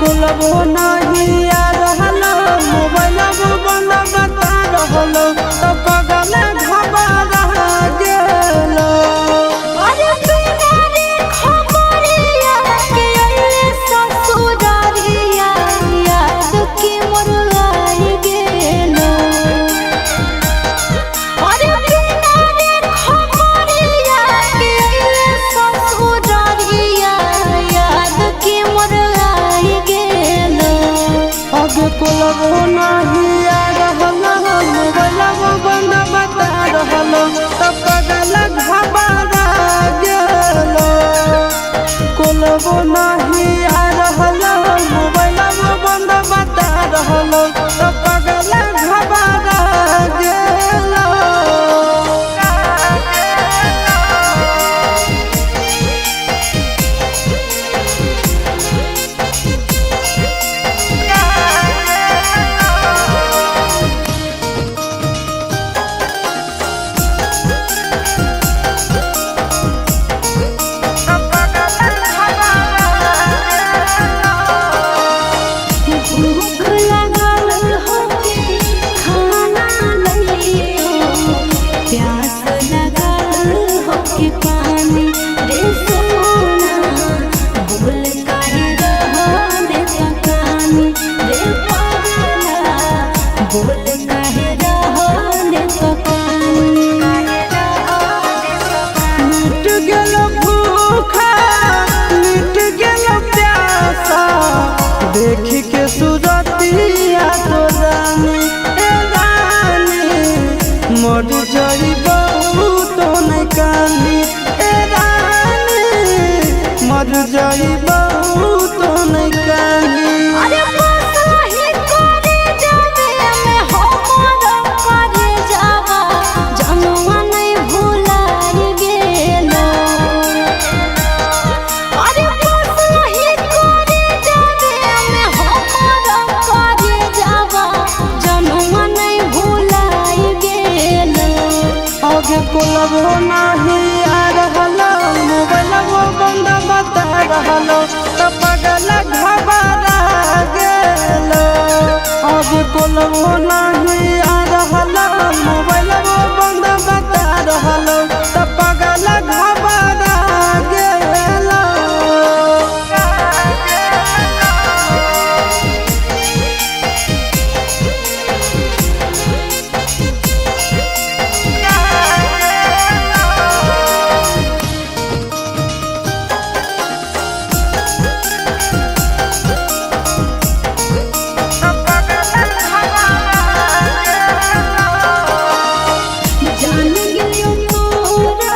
कुलबो नहीं आ रहलो मोबाइल बंद बता रहलो तो पगल घबरा गेलो। अरे बिना रे खबरिया के अइले ससुरारिया याद के मोर आई गेलो। अरे बिना रे खबरिया के अइले ससुरारिया याद के मोर आई गेलो। अब कुलबो नहीं आ रहलो मोबाइल बंद बता रहलो तो पगल घबरा गेलो। कुलबो नहीं आ रहलो मोबाइल बंद बता रहलो तो पगल घबरा गेलो। भूख लागल होके खाना लइयो, प्यास लागल होके पानी रे सोना। बोल काहे रहले पकानी रे पगला, बोल काहे रहले पकानी। मिट गेलो भूखा मिट गेलो प्यासा देखी के सूरतिया तो रानी ए रानी मर जाइबो तो नहीं कानी ए रानी मर जाइबो तो नहीं कानी। अरे बसही करे जावे में हमर करे जावा जनवा नहीं भुलाइ गेलो। अरे बसही करे जावे में हमर करे जावा जनवा नहीं भुलाइ गेलो। आगे कुलबो नहीं आ रहलो मोबाइल बंद बता रहलो तो पगल घबरा गेलो। आगे कुलबो नहीं आ रहलो मोबाइल बंद बता रहलो तो पगल घबरा गेलो। जान गेलियो तोरा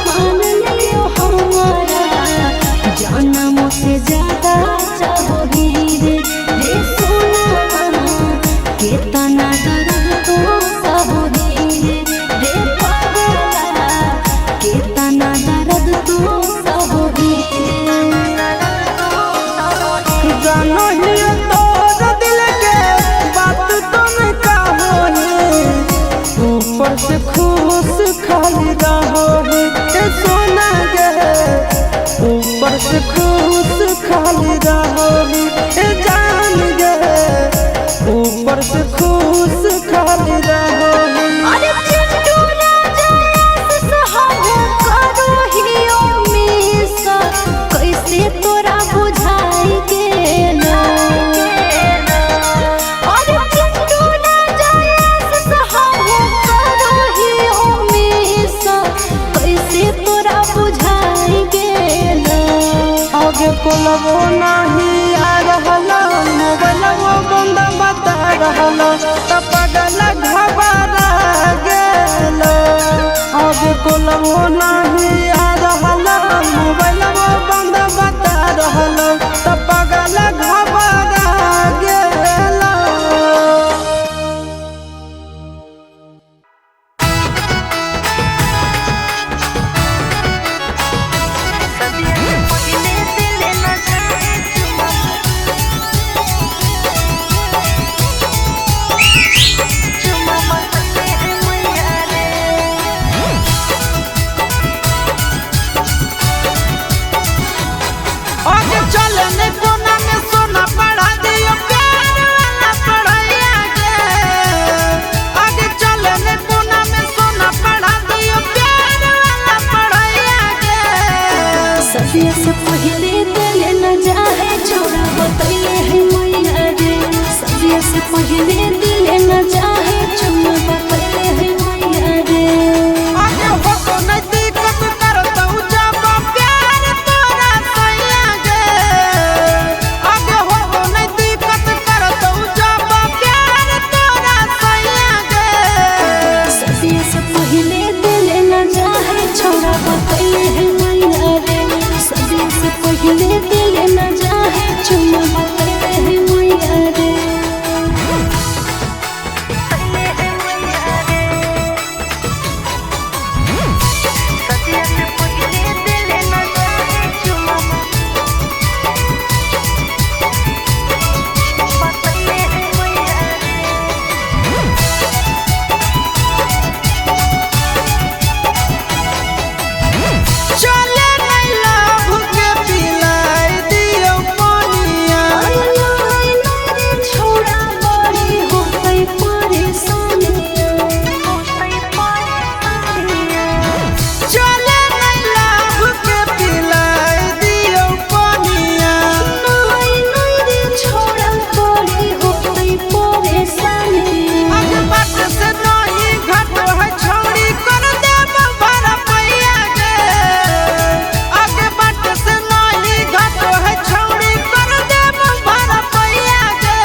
मान लियो हमारा जनम से ज्यादा चाहोगी रे सोना। कितना दर्द तो सहोगी रे पगला, कितना दर्द तो सहोगी। जानो ही तोर दिल के बात तुम कहोगी ऊपर से खुश खाली रहोगी ए सोना गे ऊपर से खुश खाली रहोगी ए जान गे ऊपर से खुश खाली रहोगी। अरे चिंटू राजा सहब करो हियो मिस कैसे तोरा बुझाई गेलो। अरे चिंटू राजा सहब करो हियो मिस कैसे तोरा बुझाई गेलो। आगे कुलबो नहीं आ रहलो मोबाइल बंद बता रहलो तो पगल घबरा गेलो। आगे कुलबो नहीं आ रहलो मोबाइल बंद बता रहलो तो पगल घबरा गेलो। आगे चले ने कोना में सोना सदिया से पहले दिल न जाए छोड़ा बतैले है मैया रे सदिया से पहले दिल न जाए छोड़ा बतैले है मैया रे आगे हो तो नहीं दिक्कत करता हूँ जब प्यार तोरा सैया गे आगे हो तो नहीं दिक्कत करता हूँ जब प्यार तोरा सैया गे सदिया से पहले दिल न जाए छोड़ा बतैले है मैया रे सदिया से पहले दिल न जाए छोड़ा बतैले है मैया रे चले नहीं लाभ के पिलाई दियो पानिया छोड़ा बड़ी हो गई परेशानियां चले नहीं लाभ के पिलाई दियो पानिया छोड़ा बड़ी हो गई परेशानियां आगे बात से नहीं घट है छोड़ी कर दे भरा पैया गे आगे बात से नहीं घट है छोड़ी कर दे भरा पैया गे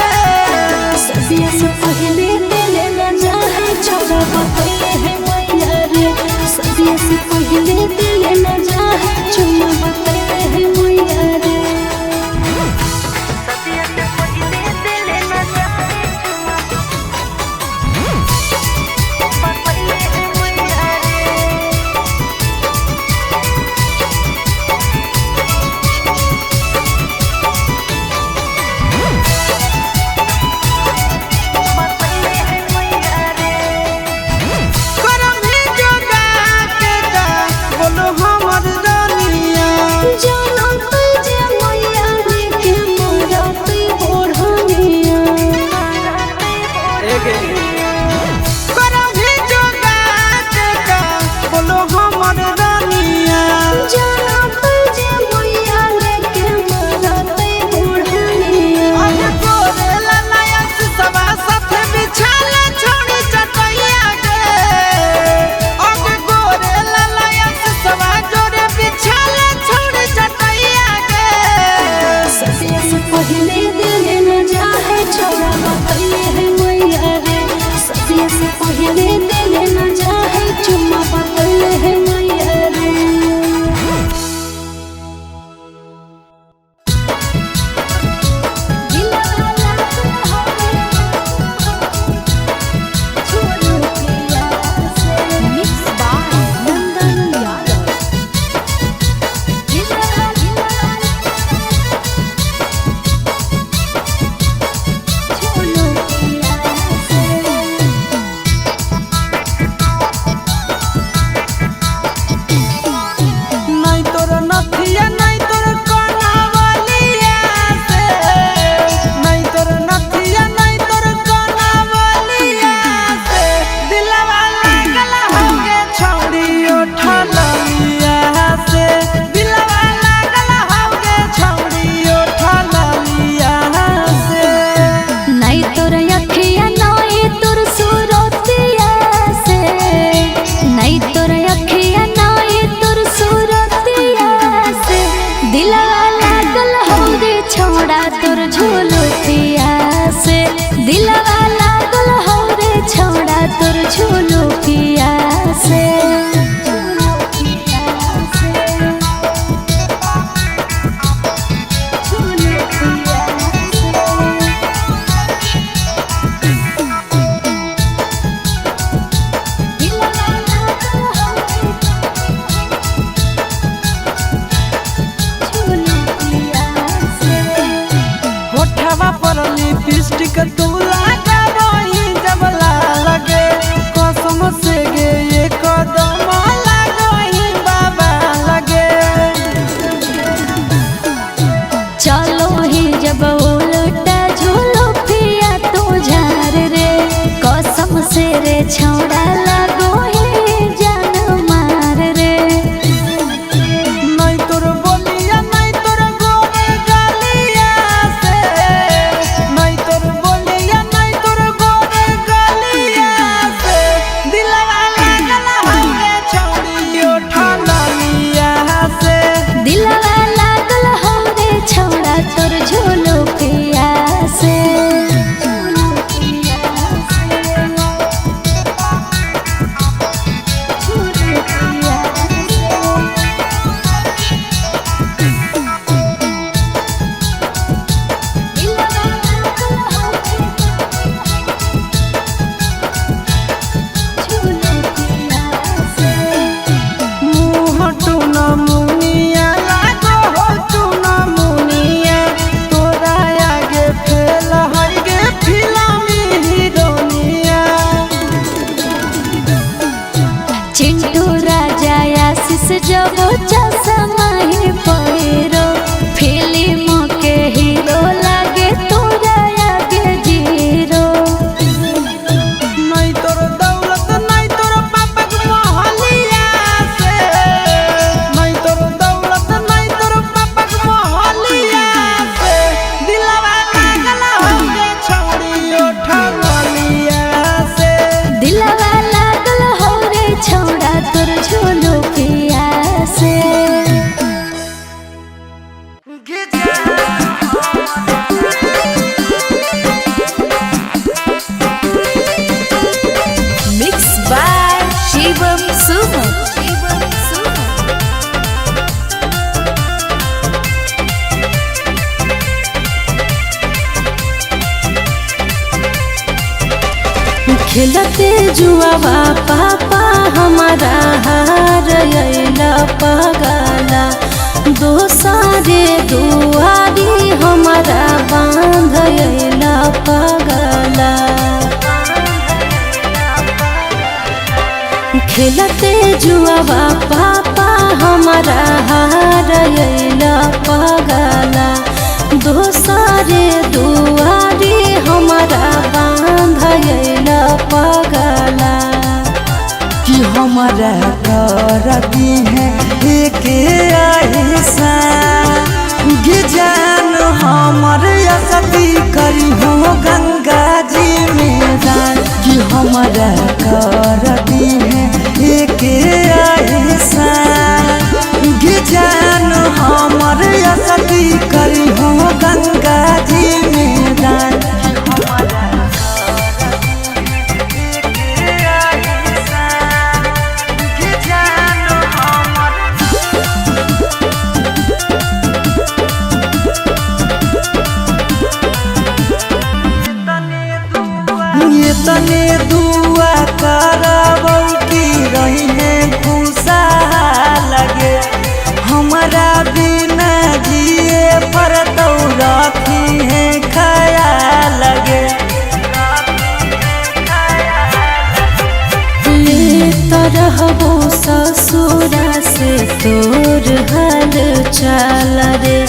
सदिया से पहले दिल न जाए छोड़ा बतैले है मैया रे सदिया से पहले दिल न जाए छोड़ा बतैले है मैया रे करम ही जोगा के गा बोलो हमर रानिया जानो तुझे मैया रे के मोरा पे ओढ़निया करम ही जोगा के गा बोलो हमर रानिया जानो तुझे मैया रे के मोरा पे ओढ़निया आगे गोरे ललाया सवा साथे बिछाले छोड़ी चटैया गे आगे गोरे ललाया सवा जोरे बिछाले छोड़ी चटैया गे सदिया से पहले दिल न जाए छोड़ा बतैले है मैया रे सदिया से पहले दिल न जाए चुम्मा बतैले है मैया रे नहीं तोर नथिया नहीं तोर कनावलिया से नहीं तोर नथिया नहीं तोर कनावलिया से दिलवा लागल होगे छौड़ी उठलिया से दिलवा लागल होगे छौड़ी उठलिया से नहीं तोर अखिया नहीं तोर सूरतिया से नहीं तोर अखिया नहीं तोर सूरतिया से दिलवा लागल हो रे छोड़ा तोर झोलतिया से दिलवा लागल हो रे छोड़ा तोर झोलतिया से होठवा पर लिपस्टिक तू लगा रही जब लगे कसम से गे ये कदम लगही बाबा लगे चलो ही जब उलटा झूलो पिया तो झार रे कसम से रे छौड़ा लगो ही जान मार रे नहीं तोर बोलिया खेलते जुआवा पापा हमारा हार अइला पगला दोसारे दुआरी हमारा बांध अइला पगला खेलते जुआवा पापा हमारा हार अइला पगला दोसारे दुआरी हमारा बांध अइला पगला कि हमारा करती है एक ऐसा जान हमर असती करी हो गंगा जी में दान कि हमारा करती है एक ऐसा जान हमर असती करी हो गंगा जी में दान तने दुआ करबौ की रही है खुशा लगे हमारा बिना जिए पर तो रखी है ख्याल लगे ले तरहबो ससुरा से तोर हाल चाल रे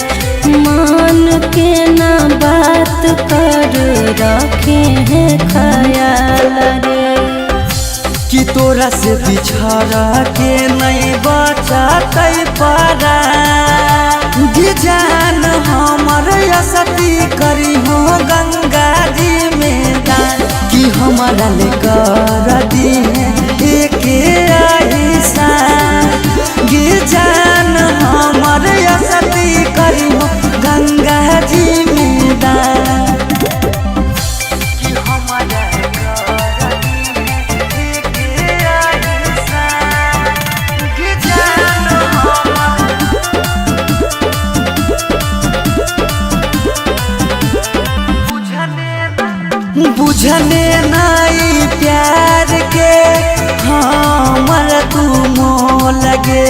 मान के ना बात कर रखे हैं ख्याल रे कि तोरा से बिछड़ के नहीं बचतै परा जान हमर असती करी हो गंगा जी में दान कि हमारा ले कर दी एक ऐसा जान हमर असती करी हो गंगा जी में दान कि हमारा बुझने नहीं प्यार के हमर तू मोह लगे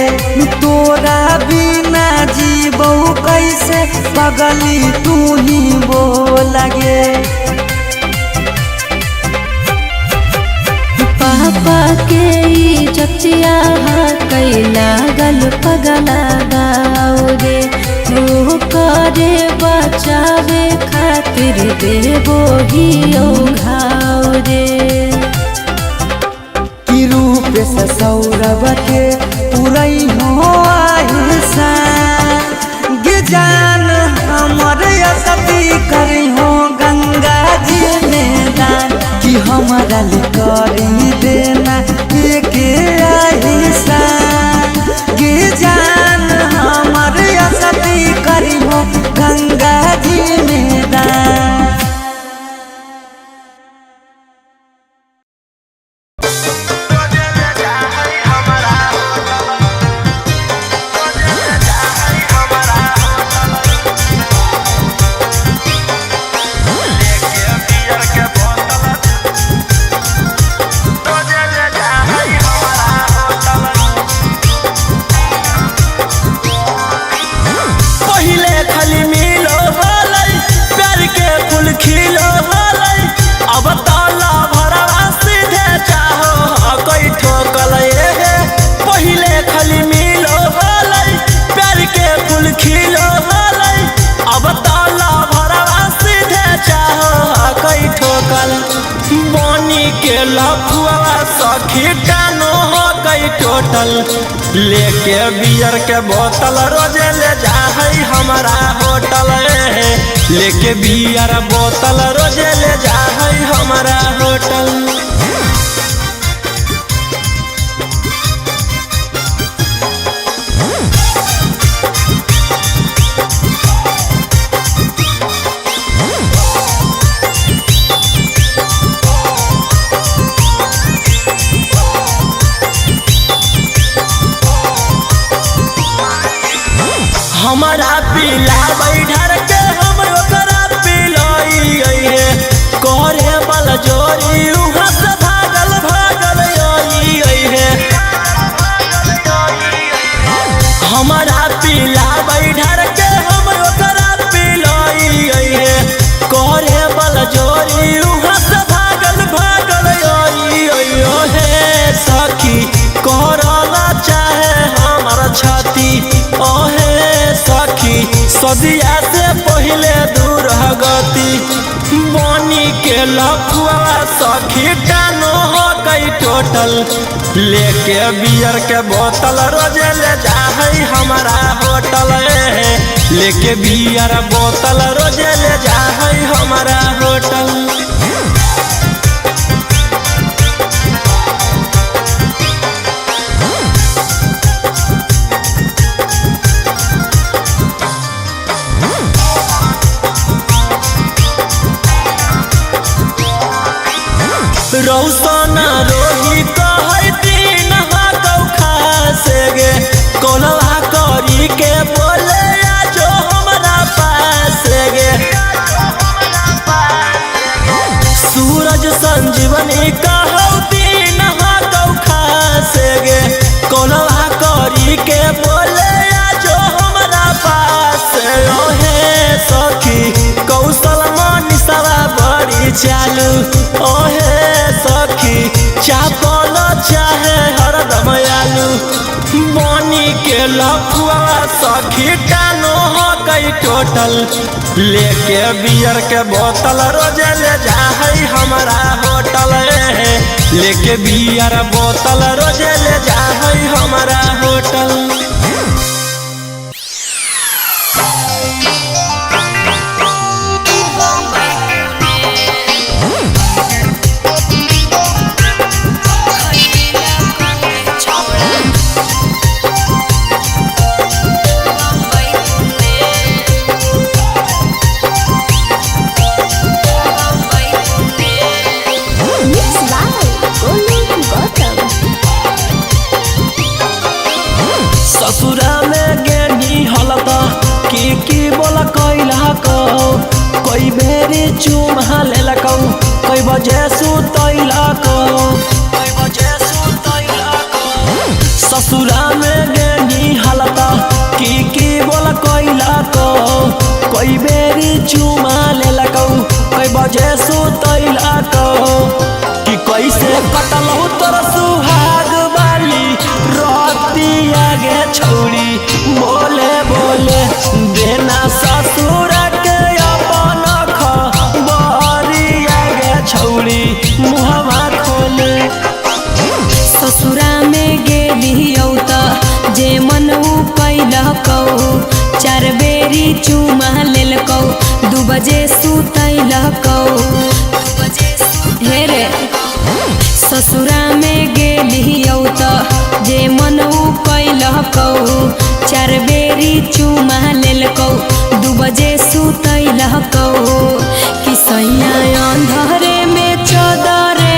तोरा बिना जीबो कैसे पगली तू ही वो लगे पापा के इज्जतिया कैला गल पगला गाओ रे वो करे बचावे खातिर देवो ही घाव रे कि रूप से सौरभ के पुरई हो आहिसा जान हमर असती करी हो गंगा जी में दान कि हमारा ले करी देना एक ऐसा जान हमर असती करी हो गंगा जी में दान के लफुआ सखी टानो हो गई टोटल लेके बियर के बोतल रोजे ले जा है हमारा होटल लेके बियर बोतल रोजे ले जा है हमारा होटल। हमारा पीला बैठर के हम ओकरा पिलाई करे बल जोरी उहाँ से हमारा पीला बैठर के हम ओकरा पिलाई करे बल जोरी उहाँ से भागल भागल हे सखी करला चाहे हमार छाती ओहे सखी सदिया से पहले दूर गति बनी के लखुआ सखी टानो हो गई टोटल लेके बियर के बोतल रोजे ले जाहई हमारा होटल लेके बियर बोतल रोजे ले जाहई हमारा होटल। रौसना रोही कहै दिन हाकौ खासे गे कोलवा करी के बोले आजो हमरा पास गे सूरज संजीवनी कहौ दिन हाकौ खासे गे कोलवा करी के बोले आजो हमरा पास ओहे सखी कौशल मनीषवा बड़ी चालू ओहे सखी चापल चाहे हरदम आलू बनी के लखुआ सखी टानो हो गई टोटल लेके बियर के बोतल रोजे ले जाहई हमारा होटल लेके बियर बोतल रोजे ले जाहई हमारा होटल। ससुरा में गेनी हलता की बोला कैला को कोई बेरी चुमा लेला को कोई बजे सुतैला को ससुरा में गेनी हलता की बोला कैला को कोई बेरी चुमा लेला को कोई बजे सुतैला को कि कैसे कटल तोर सुहाग वाली रतिया गे छौड़ी बोले बोले देना ससुर के अपन खबरिया गे छौड़ी मुहवा खोले ससुरा में गेलियौ त जे मन कैलकौ 4 बेरी चुमा लेलकौ 2 बजे सुतैलकौ हे रे ससुरा में गेलियौ त जे मन कैलकौ 4 बेरी चुमा लेलकौ 2 बजे सुतैलकौ कि सैया अंधरे में चदरे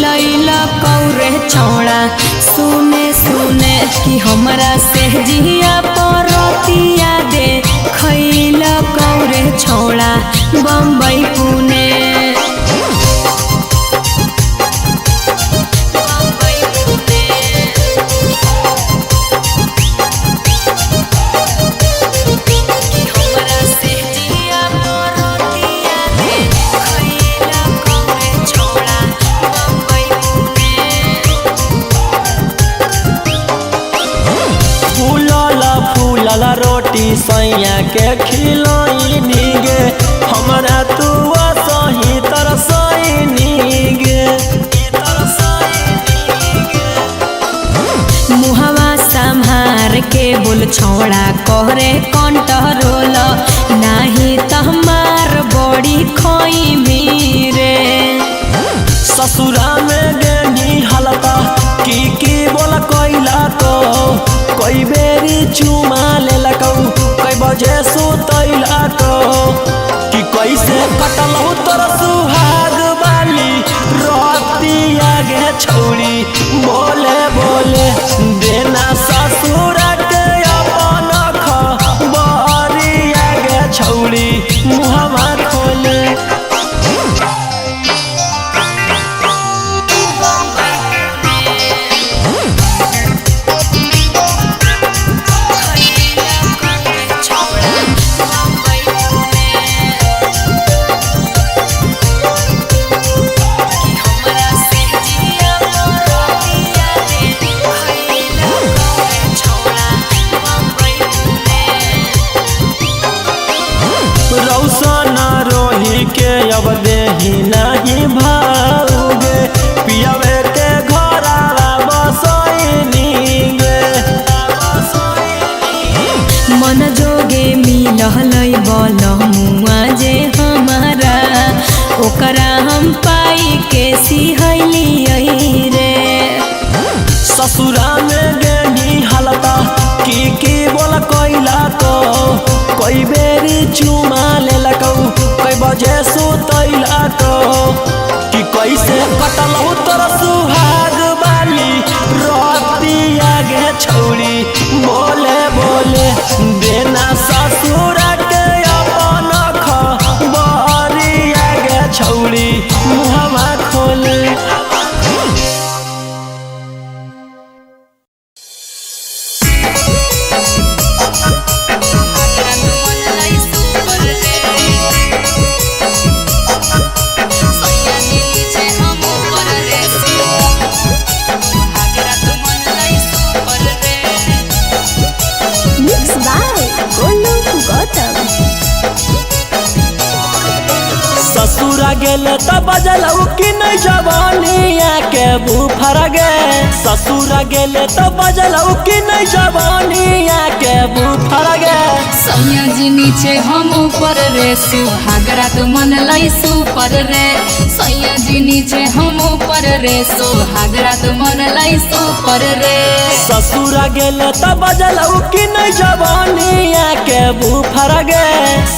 लैलकौ रे छौड़ा सुने सुने कि हमरा से जिया परतिया दे खैलकौ रे छौड़ा बम्बई पुणे रोटी सैया के खिलाई नीगे हमरा तू सही तरसई नीगे मुहवा संभार के बोल छौड़ा कहरे कंट्रोल नाही त हमार बड़ी खोई मीरे ससुरा में गेनी हलता की बोला कैला को कोई बेरी चुमा लेलकौ कोई बजे सुतैलकौ कि कैसे कटल तोर सुहाग वाली रतिया गे छौड़ी बोले बोले देना ससुर के अपन खबरिया गे छौड़ी मुहवा खोले अब देही नहीं भाऊगे पियावे के घरावा बसैनी गे मन जोगे मिलहलै बलमुआ जे हमारा ओकरा हम पाई के सिहैली रे ससुरा में गेनी हालता की बोला कोइला को कोई बेरी चुमा ले लको कोई बजे सुतैला को कि कैसे कटलौ तोर सुहाग बाली रोतिया गे छौरी बोले बोले देना ससुर के अपन खबरिया गे छौरी मुहवा खोले ससुरा गेले त बजलौ कि नहीं जवानिया के बुफर गे ससुरा गेले त बजलौ कि नहीं जवानिया के बुफर गे सैया जी नीचे हम ऊपर रे सुहागरा तो मन लाई सुपर रे सैया जी नीचे हम ऊपर रे सुहागरा तो मन लाई सुपर रे ससुरा गेले त बजलौ कि नहीं जवानिया के बुफर गे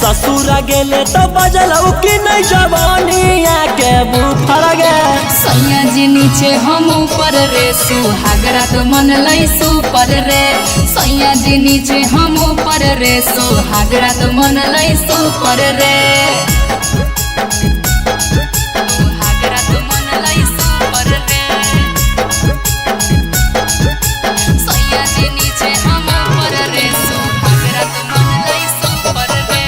ससुरा गेले त बजलौ कि नहीं जवानिया के बुफर गे सैया जी नीचे हम ऊपर रे सुहागरा तो मन लाई सुपर रे सैया जी नीचे हम ऊपर रे सुहागरा तो मन लाई सुपर रे सुहागरा तो मन लाई सुपर रे सैया जी नीचे हम ऊपर रे सुहागरा तो मन लाई सुपर रे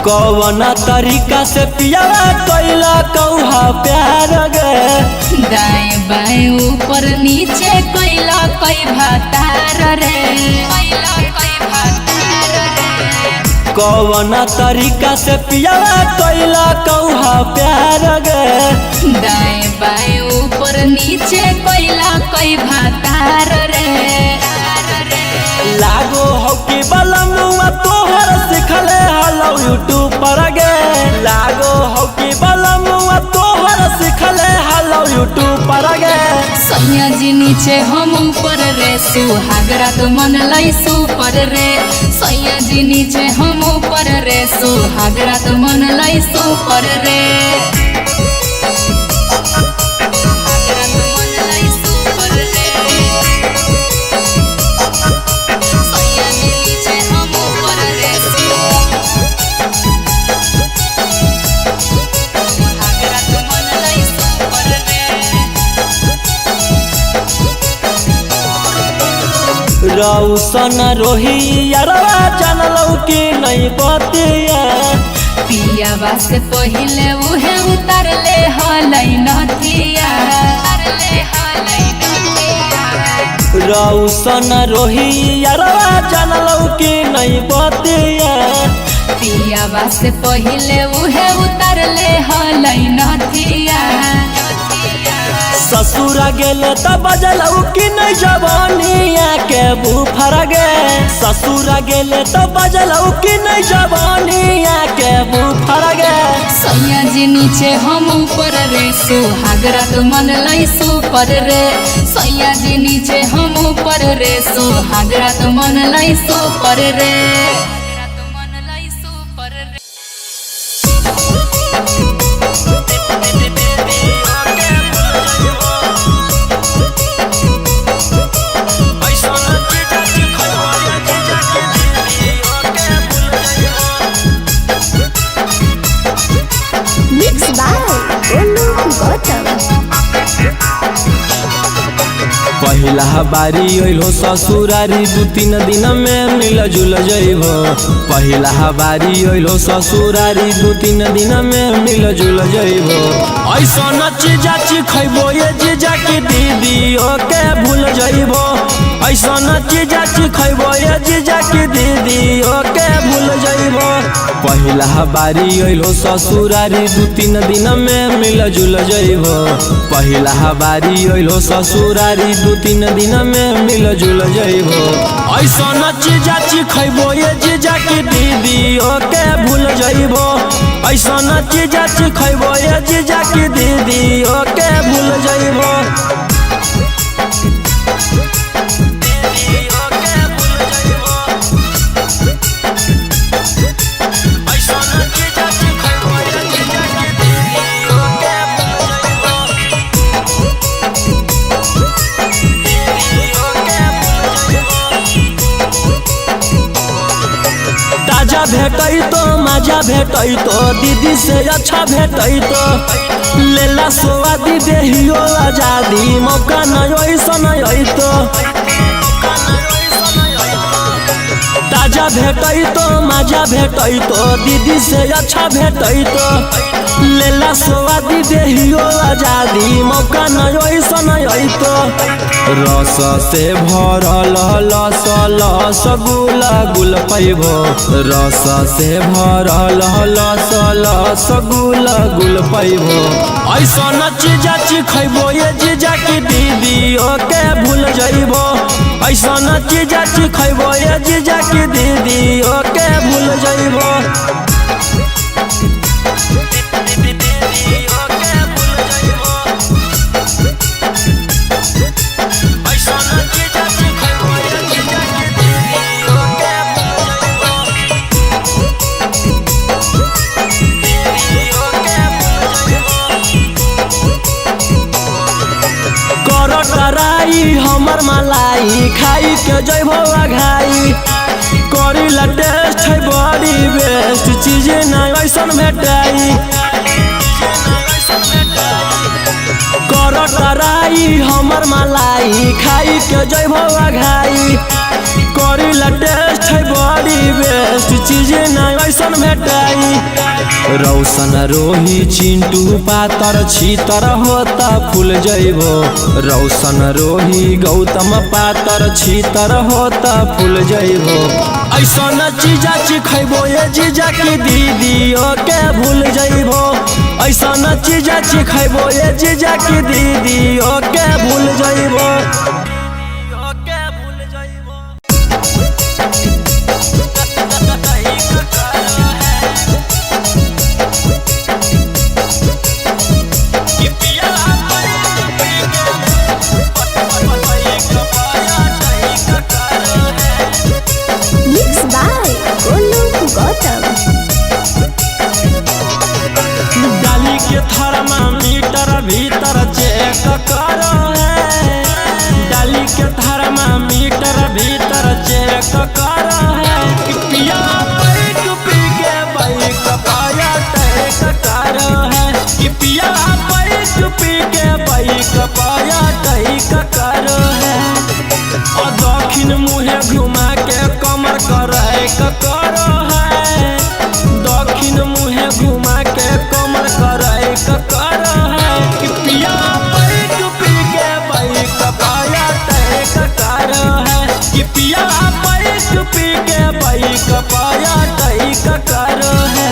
कौन तरीका से पियावा कैला कौहा प्यार गे दाएं बाएं ऊपर नीचे कैला कई भातार रे कौन तरीका से पियावा कैला कौहा प्यार गे दाएं बाएं ऊपर नीचे कैला कई भातार रे लागो हो कि बलमुआ तोहर सिखले हलो यूट्यूब पर गे लागो हो कि बलमुआ तोहर सिखले हलो यूट्यूब पर गे सैया जी नीचे हम ऊपर रे सुहागरा तो मन लाई सुपर रे सैया जी नीचे हम ऊपर रे सुहागरा तो मन लाई सुपर रे रौसन रोही यारवा जानलौ कि नहीं बतिया पियावा से पहिले उहे उतर ले हलै नथिया रौसन रोही यारवा जानलौ कि नहीं बतिया पियावा से पहिले उहे उतर ले हलै नथिया ससुरा गेले त बजलौ कि नहीं जवानिया के बुफर गे ससुरा गेले त बजलौ कि नहीं जवानिया के बुफर गे सैया जी नीचे हम ऊपर रे सुहागरा तो मन लाई सुपर रे सैया जी नीचे हम ऊपर रे सुहागरा तो मन लाई सुपर रे पहिला बारी अइलो ससुरारी 2-3 दिन में मिल जुल जइबो पहिला बारी अइलो ससुरारी 2-3 दिन में मिल जुल जइबो ऐसन चीजा खइबो ये जीजा की दीदी ओके भूल जइबो ऐसा न चीजा खैबो ये जीजा की दीदी ओके भूल जइबो। पहिला बारी अइलो ससुरारी 2-3 दिन में मिल जुल जइबो। पहिला बारी अइलो ससुरारी 2-3 दिन में मिल जुल जइबो। ऐसा न चीजा खैबो ये जीजा की दीदी ओके भूल जइबो। ऐसा न चीजा खैबो ये जीजा की दीदी ओके भूल जइबो। ताजा भेटै तो मजा भेटै तो दीदी से अच्छा भेटै तो लेला स्वादी देहियो आजादी मौका नहीं ऐसा नहीं तो। ताजा भेटै तो मजा भेटै तो दीदी से अच्छा भेटै तो लेला स्वादी देहियो आजादी मौका नहीं ऐसा नहीं तो। रस से भरल लस लस गुल गुल पैबो। रस से भरल लस लस गुल गुल पैबो। ऐसा न चीजा खैबो ये जीजा की दीदी ओके भूल जइबो। ऐसा न चीजा खैबो ये जीजा की दीदी ओके भूल जइबो। कराई हमर मलाई खाई के जइबो घाई करी ला टेस्ट है बड़ी बेस्ट चीज नहीं ऐसा भेटाई। कराई हमर मलाई खाई के जइबो घाई करी ला टेस्ट है बड़ी बेस्ट चीज नहीं ऐसा भेटाई। रौशन रोही चिंटू पातर छीतर होता फूल जइबो। रौशन रोही गौतम पातर छीतर होता फूल जइबो। ऐसा न चीजा खैबो ये जीजा की दीदी ओके भूल जइबो। ऐसा न चीजा खैबो ये जीजा की दीदी ओके भूल जइबो। डाली के थर्मामीटर भीतर चेक करो है। डाली के थर्मामीटर भीतर चेक करो है। पिया बैठ पी के बाइक पाया टैक करो है। पिया बैठ पी के बाइक पाया टैक करो है। और दक्षिण मुहे घुमा के कमर करे करो है। दक्षिण मुहे घुमा के कमर करे करो है। पिया बैठ पी के बाइक पाया टैक करो है। पिया बैठ पी के बाइक पाया टैक करो है।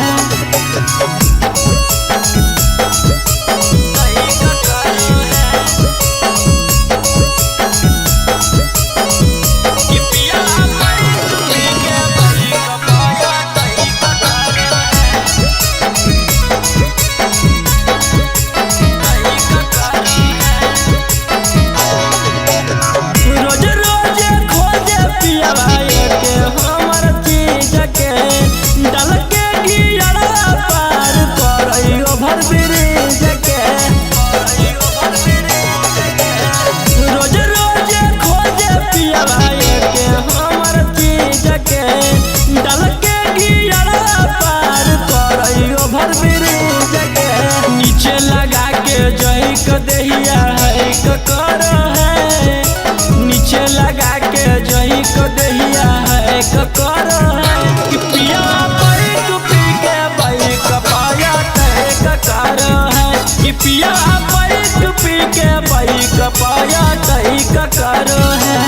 दहिया है करो है। नीचे लगा के जही को दहिया है करो है। कि पिया बैठ पी के बाइक पाया टैक करो है। कि पिया बैठ पी के बाइक पाया टैक करो है।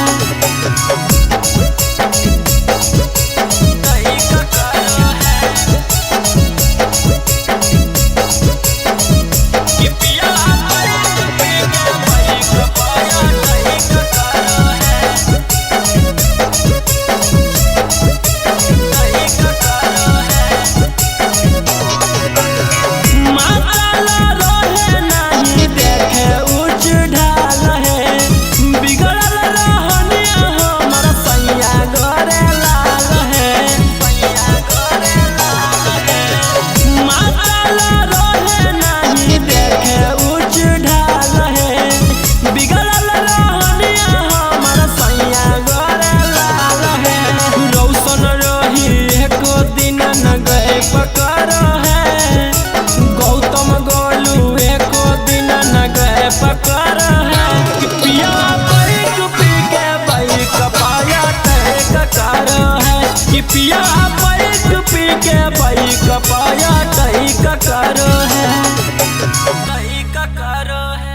कहीं का करो है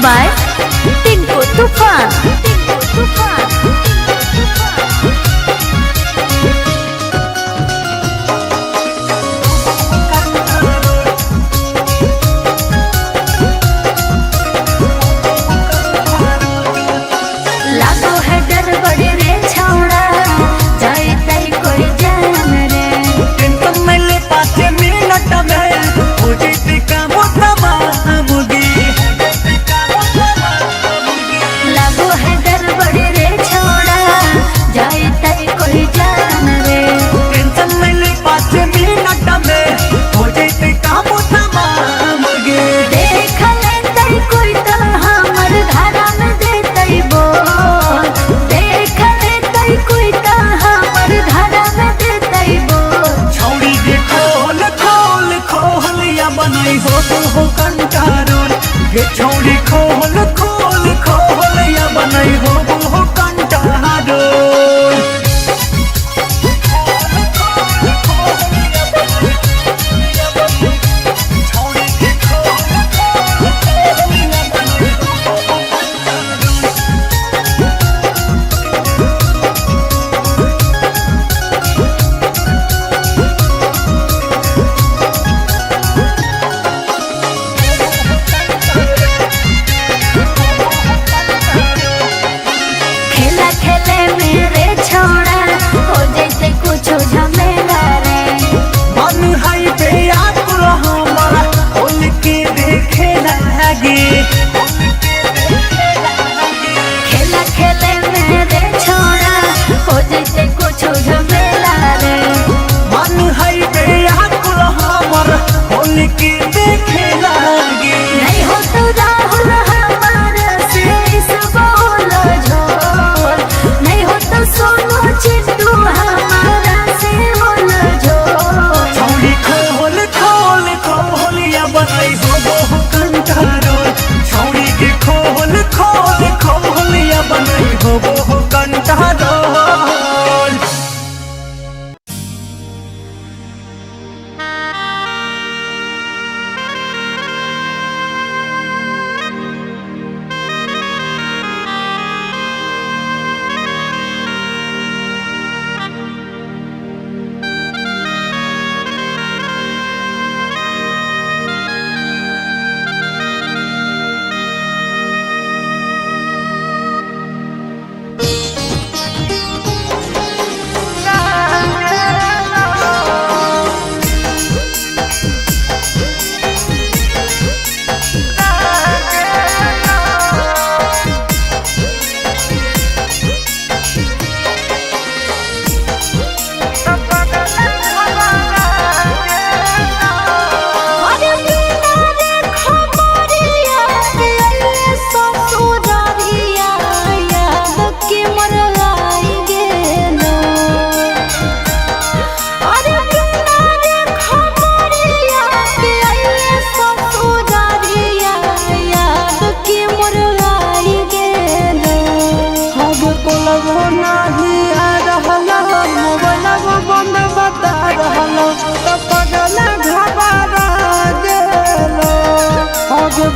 by Tinku Tufan. लागो है डर बड़े रे छौड़ा जाए तई कोई जान रे टेंशन में ले 5 मिनट में हो जैसे काम तमाम मुगी छौड़ी खोल खोल खोल या बनई हो वो कंटारो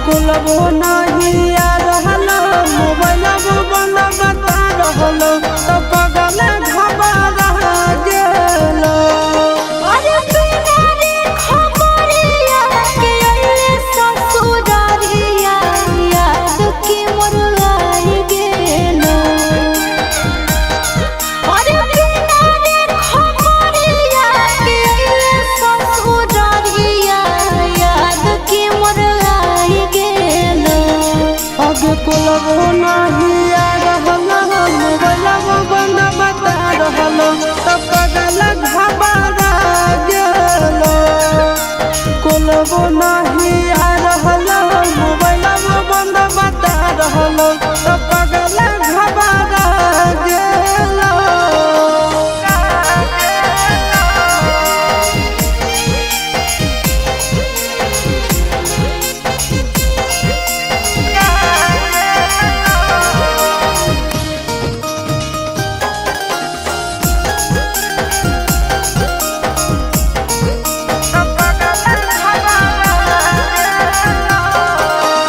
कुलबो नहीं आ रहलो मोबाइल बंद बता रहलो तो पगल घबरा गेलो अरे बिना रे खबरिया के अइले ससुरारिया याद के मोर आई गेलो अरे बिना रे खबरिया के अइले ससुरारिया याद के मोर आई गेलो अब कुलबो नहीं आ रहलो मोबाइल बंद बता रहलो तो पगल घबरा गेलो कुलबो नहीं आ रहलो मोबाइल बंद बता रहलो तो पगल घबरा गेलो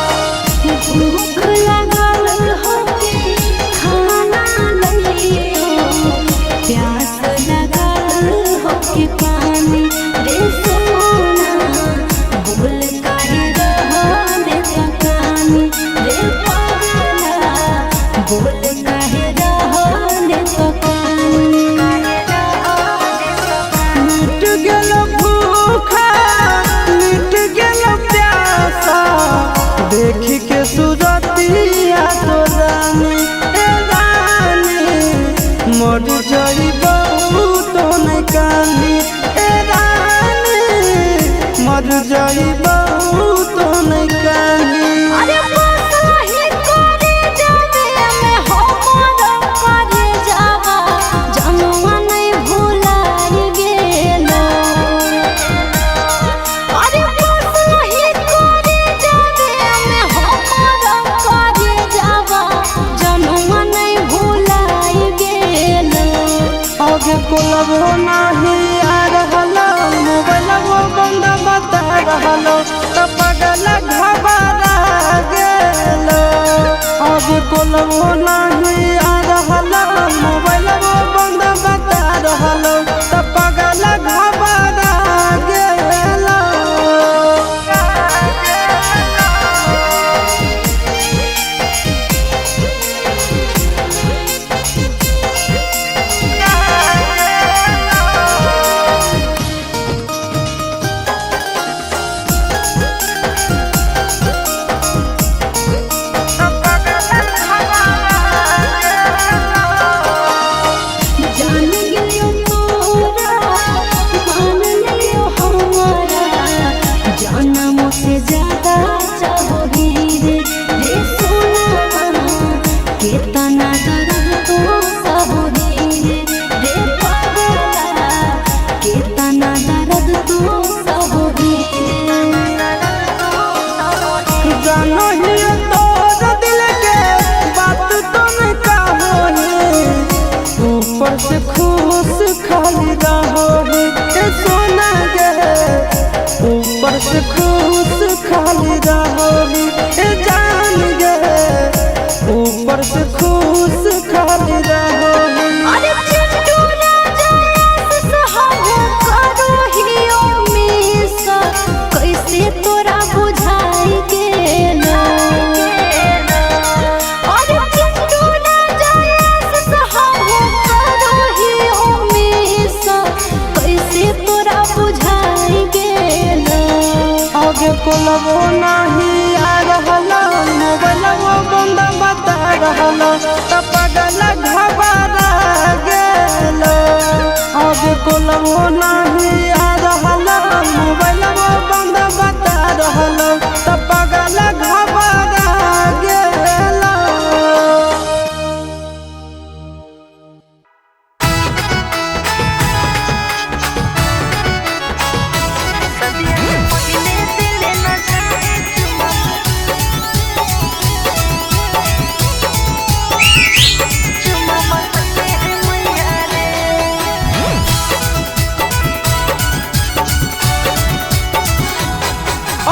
भूख लगल होके खाना लइयो प्यास लगल होके पानी रे सोना भूल काहे रहने तकानी रे पागला भूल काहे रहने तकानी मिट गेलो भूखा मिट गेलो प्यासा देखी के सूरत कोलबो नहीं आ रहलो मोबाइलबो बंद बता रहलो तो पगल घबरा गेलो अब कोलबो नहीं आ रहलो मोबाइलबो बंद बता रहलो तो पगल घबरा गेलो से खुश खाली रहोगे सोना गे ऊपर से खुश खाली रहोगे जान गे ऊपर से खुश खाली रहोगे अरे चिंटू राजा सहारा करो हियो मिसा कैसे तोरा बुझाई गेलो अरे चिंटू राजा सहारा करो हियो मिसा कैसे तोरा बुझाई गेलो आगे कोलबो नहीं आ रहलो मोबाइलबो बंद बता रहलो तो पगल घबरा गेलो आगे कोलबो नहीं आ रहलो मोबाइलबो बंद बता रहलो तो पगल घबरा गेलो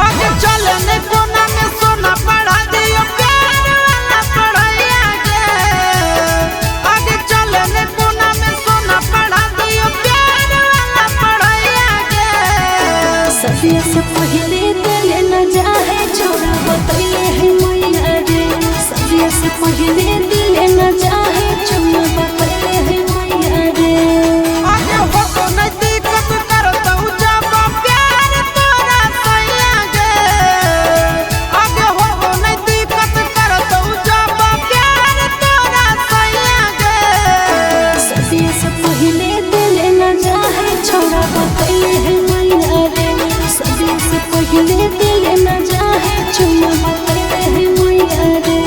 आगे चलने कोना में सोना पढ़ा दियो प्यार वाला पढ़ाइया गे आगे चलने कोना में सोना पढ़ा दियो प्यार वाला पढ़ाइया गे सदिया से पहले दिल न जाए छोड़ा बतैले है मैया रे सदिया से पहले दिल न जाए छोड़ा बतैले है मैया रे आगे हो तो नहीं दिक्कत करता जब प्यार तोरा सैया गे आगे हो तो नहीं दिक्कत करता जब प्यार तोरा सैया गे सदिया से पहले दिल न जाए छोड़ा बतैले है मैया रे सदिया से पहले दिल न जाए छोड़ा बतैले है मैया रे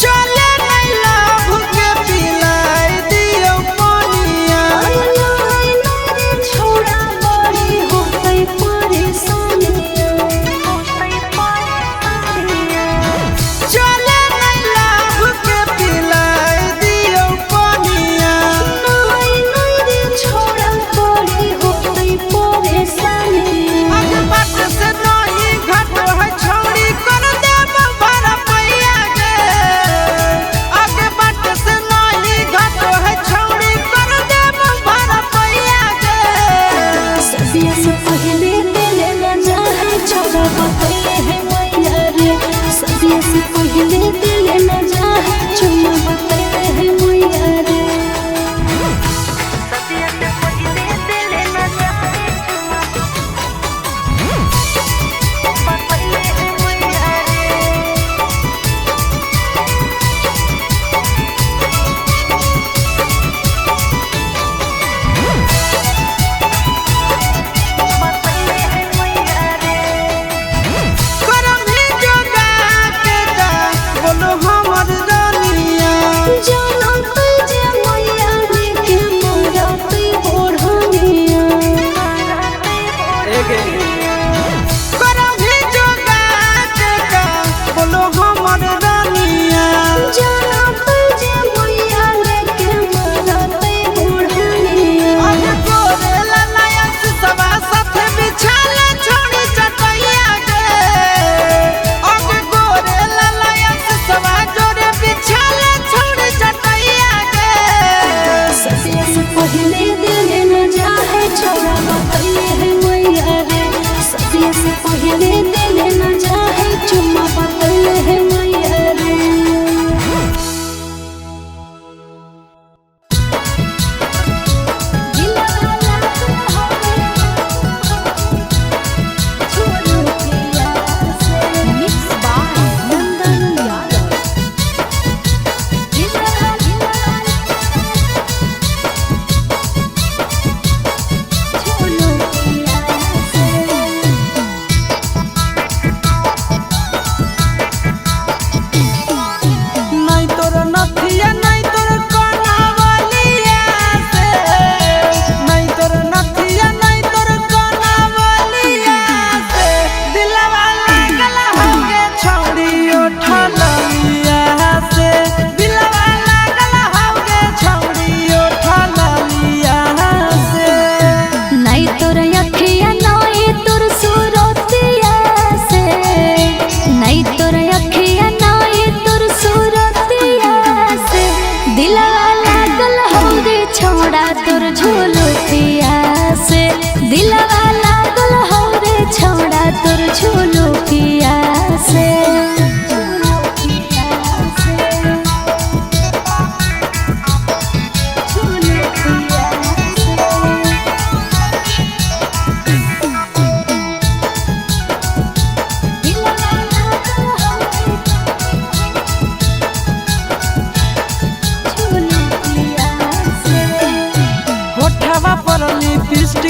चले नहीं लव के पिलाई दियो पानिया छोड़ा बड़ी हो गई परेशानियां चले नहीं लव के पिलाई दियो पानिया छोड़ा बड़ी हो गई परेशानियां आगे बात से नहीं घट है छोड़ी कर देब भरा पैया गे आगे बात से नहीं घट है छोड़ी कर देब भरा पैया गे सदिया से पहले दिल न जाए छोड़ा बतैले है मैया रे सदिया से पहले दिल न जाए छोड़ा बतैले है मैया रे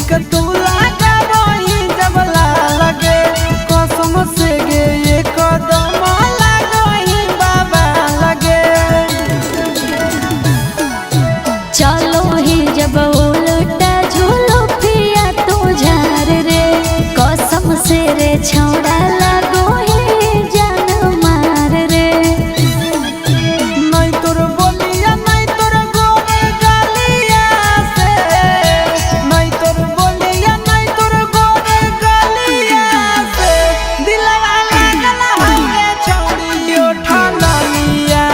लिपस्टिक तू लगा वही जब लगे कसम से गे ये कदम लगा वही बाबा लगे। चलो ही जब उल्टा झूलो पिया तू झार रे कसम से रे छौड़ा लगो ही जान मार रे। नहीं तोर बोलिया नहीं तोर गोरे गलिया से नहीं तोर बोलिया नहीं तोर गोरे गलिया से दिलवा लागल हवे छौड़ी उठा लिया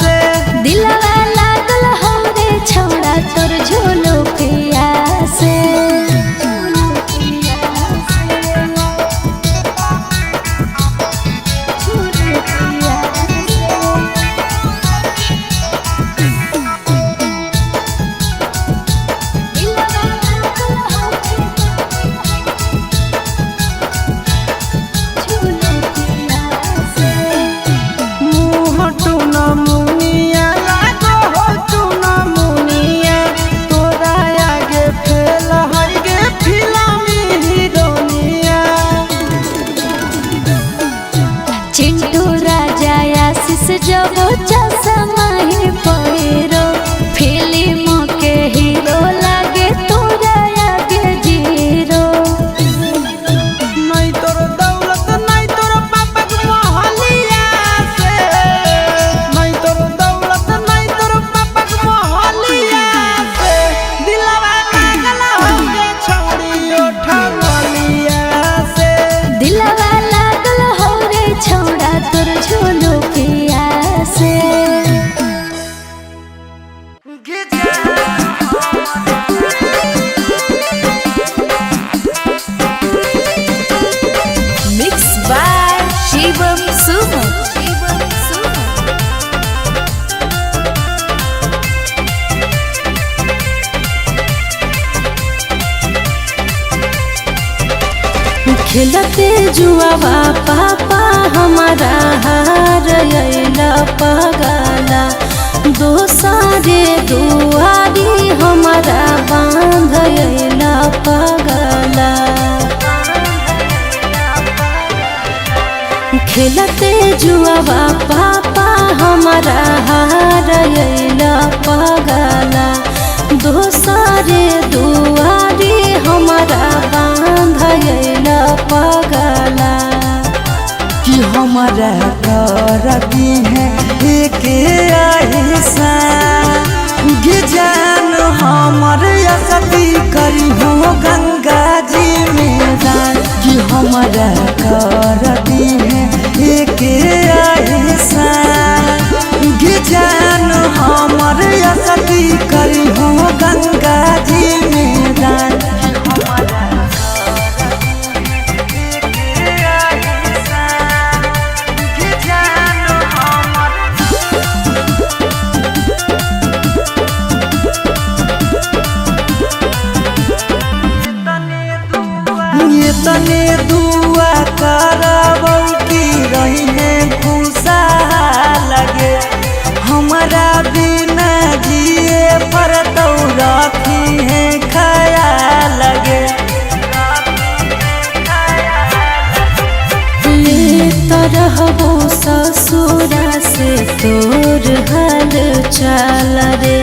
से। दिलवा लागल हमरे छौड़ा तोर झूलो पिया से। मुँह टूना मुनिया लागो हो टूना मुनिया तोरा आगे फेल हर गे फिल्मी हीरोनिया। चिंटू राजा आशीष जब चश्मा ही पहिरो फिल्म के हीरो लागे तोरा आगे जीरो। नहीं तोर दौलत नहीं तोर पापा के मोहलिया से नहीं तोर दौलत नहीं तोर पापा के मोहलिया से दिलवा लागल हवे छौड़ी उठा लिया से। दिलवा लागल हो रे छौड़ा तोर झूलो पिया से। मिक्स बाय शिवम सुमन। खेलते जुआवा पापा हमारा हार अइला पगला दोसारे दुआरी हमारा बांध अइला पगला। खेलते जुआवा पापा हमारा हार अइला पगला दोसारे दुआरी हमारा बांध अइला पगला। कि हमारा करती है एक ऐसा गे जान हमर असती करी हो गंगा जी में दान। कि हमारा करती है एक ऐसा गे जान हमर असती करी हो गंगा जी में दान। तने दुआ करबौ की रही है खुशहाल लगे हमारा बिना जिए पर तो रखी है ख्याल लगे। ले तरहबो ससुरा से तोर हाल चाल रे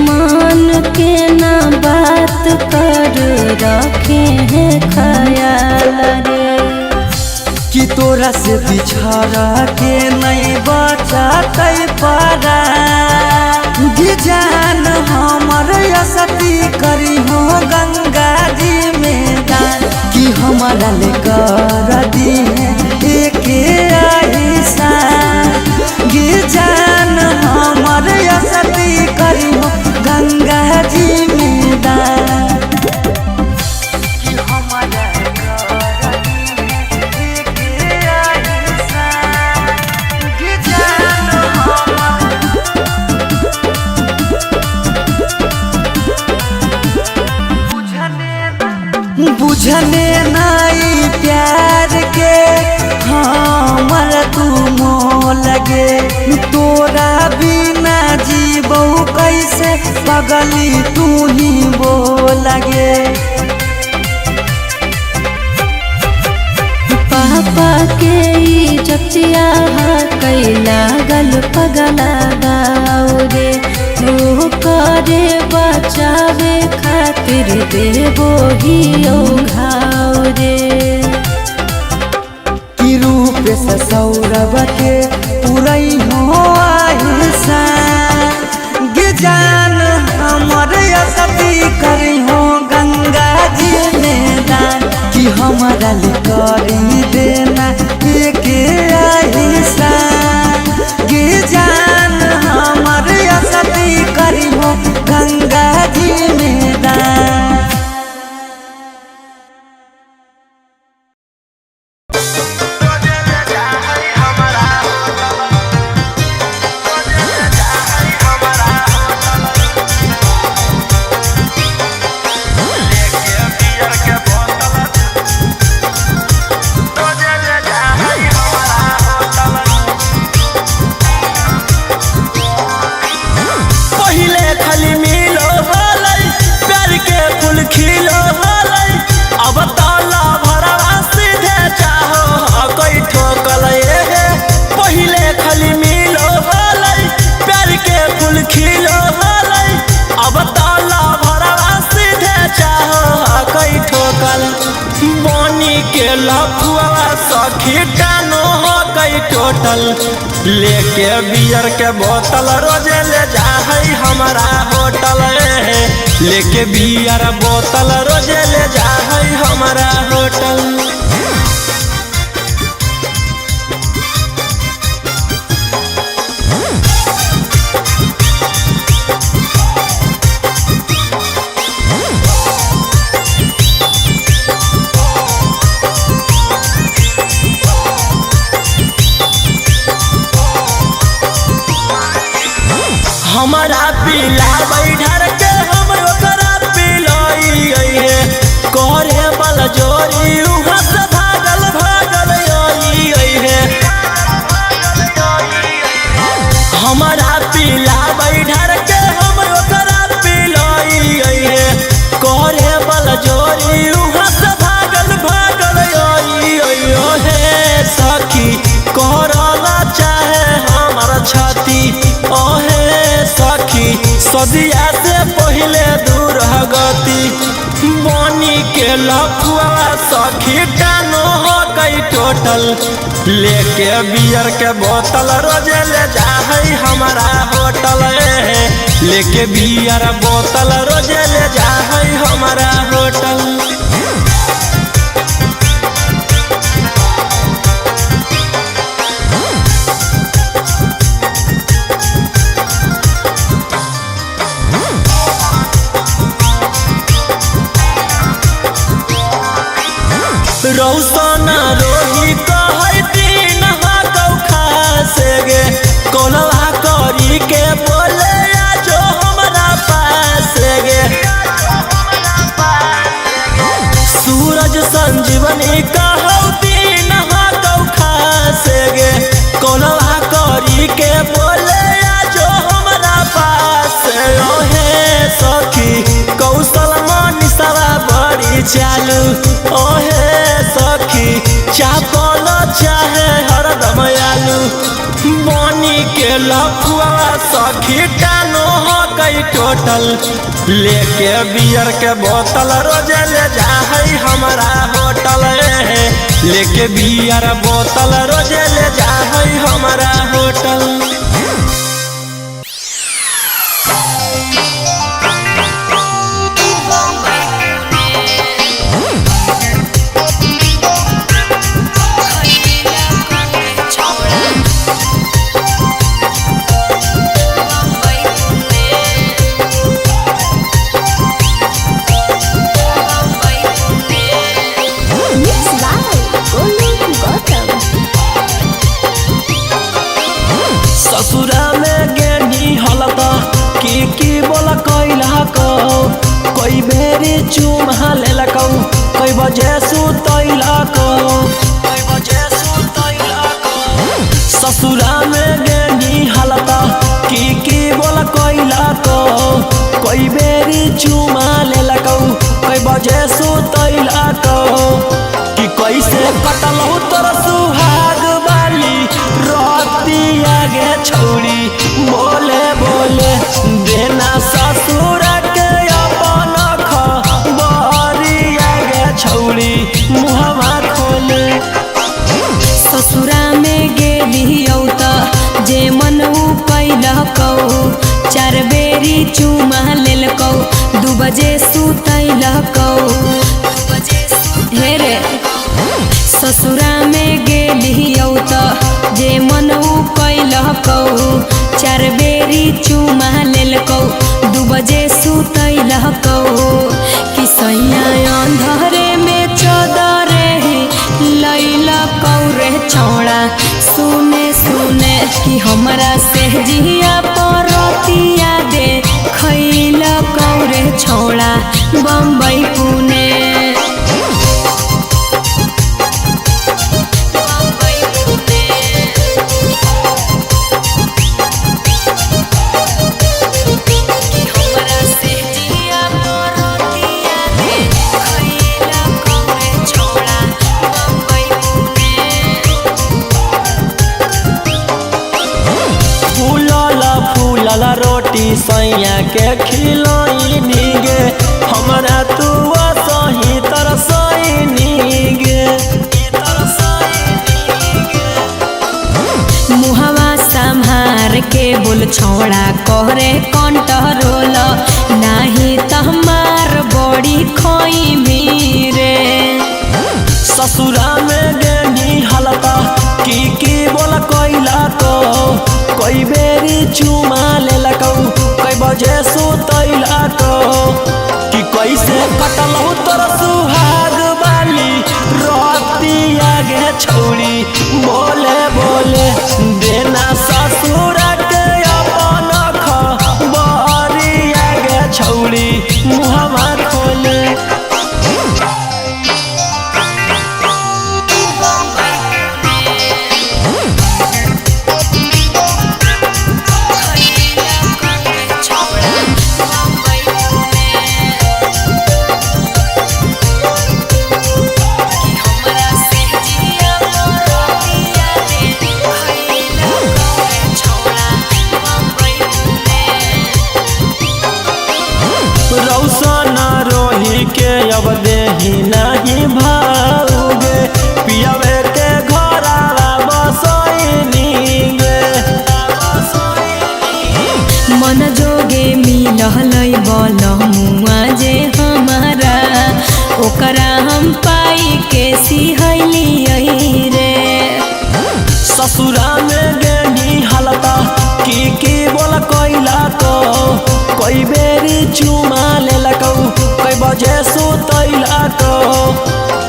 मान के ना बात कर रखे हैं ख्याल रे। कि तोरा से बिछड़ के नहीं बचतै पारा गे जान हमर असती करी हो गंगा जी में दान। कि हमारा ले कर दी है एक ऐसा गे जान हमर असती करी हो गंगा जी में दान। बुझने नाई प्यार के हमर तू मोह लगे तोरा बिना जीबो कैसे पगली तू ही वो लगे। लागल पगला गाँव रे हो करे बचावे खातिर देवो ही घाव रे कि रूप से सौरभ के पुरई हो आहिसा गे जान हमर असती करी हो गंगा जी में दान कि हमारा ले करी देना के आहिसा गे जान हमर असती करी हो गंगा जी में दान। टोटल लेके बियर के बोतल रोजे ले जा है हमारा होटल लेके बियर बोतल रोजे ले जा है हमारा होटल। हमारा पीला बैठर के हम ओकरा पिलाई है करे बल जोरी उहाँ से भागल भागल आई है हमारा पीला बैठर के हम ओकरा पिलाई है करे बल जोरी उहाँ से भागल भागल आई है सखी करला चाहे हमारा छाती ओहे सखी सदिया से पहले दूर गति बनी के लफुआ सखी कानो हो गई टोटल लेके बियर के बोतल रोजे ले जा है हमारा होटल लेके बियर बोतल रोजे ले जा है हमारा होटल। रौसना रोही कहै दिन हाकौ खासे गे कोलवा करी के बोले आजो हमरा पास गे सूरज संजीवनी कहौ दिन हाकौ खासे गे कोलवा करी के बोले आजो हमरा पास ओहे सखी कौशल मनीषवा बड़ी चालू ओहे सखी चापल चाहे हरदम आलू बनी के लफुआ सखी कानो हो गई टोटल लेके बियर के बोतल रोजे ले जा है हमारा होटल लेके बियर बोतल रोजे ले जा है हमारा होटल। ससुरा में गेनी हलता की बोला कैला को कोई बेरी चुमा लेलकौ कोई बजे सुतैला को ससुरा में गेनी हलता की बोला कैला को कोई बेरी चुमा लेलकौ कोई बजे सुतैला को कि कैसे कटलौ तोर सुहाग वाली रातिया आगे छौड़ी बोले बोले देना ससुर के अपन खबरी आगे छौड़ी मुहवा खोले। ससुरा में गेलियौ त जे मन कैलकौ 4 बेरी चुमा लेलकौ 2 बजे सुतैलकौ हे रे। ससुरा में गेलियौ त जे मन कैलकौ 4 बेरी चुमा लेलकौ 2 बजे सुतैलकौ कि सैया अंधरे में चदरे लैलकौ रे छौड़ा सुने सुने कि हमरा से जिया परतिया दे खैलकौ रे छौड़ा बम्बई पुणे। रोटी सैया के खिलाई नीगे हमरा तू सही तरसई नीगे। मुहवा संभार के बोल छौड़ा करे कंट्रोल नाही त हमार बड़ी खोई मीरे। ससुरा में गेनी हलता की बोल कोइला को कोई बेरी चुमा लेलकौ कई बजे सुतैलकौ कि कैसे कटलौ तोर सुहाग वाली रोटी आगे छौड़ी बोले बोले देना ससुर के अपन खबरी आगे छौड़ी मुहवा खोले। रौशन रोही के अब देही नहीं भाऊगे पियावे के घरवा बसैनी गे। मन जोगे मिललै बलमुआ जे हमारा ओकरा हम पाई के सिहैलियै रे। ससुरा में गेनी हलता की बोल कोइला को कोई बेरी चुमा लेलकौ कई बजे सुतैलकौ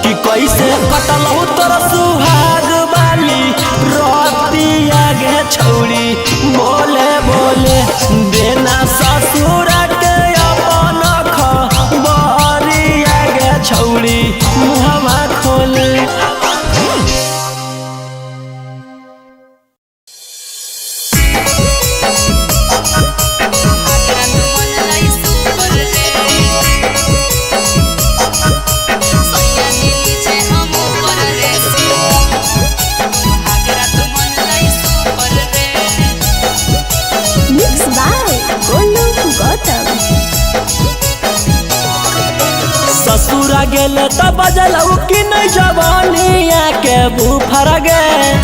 कि कैसे कटलौ तोर सुहाग वाली रोटी आगे छौड़ी बोले बोले देना ससुर के अपन खबरी आगे छौड़ी मुहवा खोले। ससुरा गेले त बजलौ कि नहीं जवानिया के बुफर गे।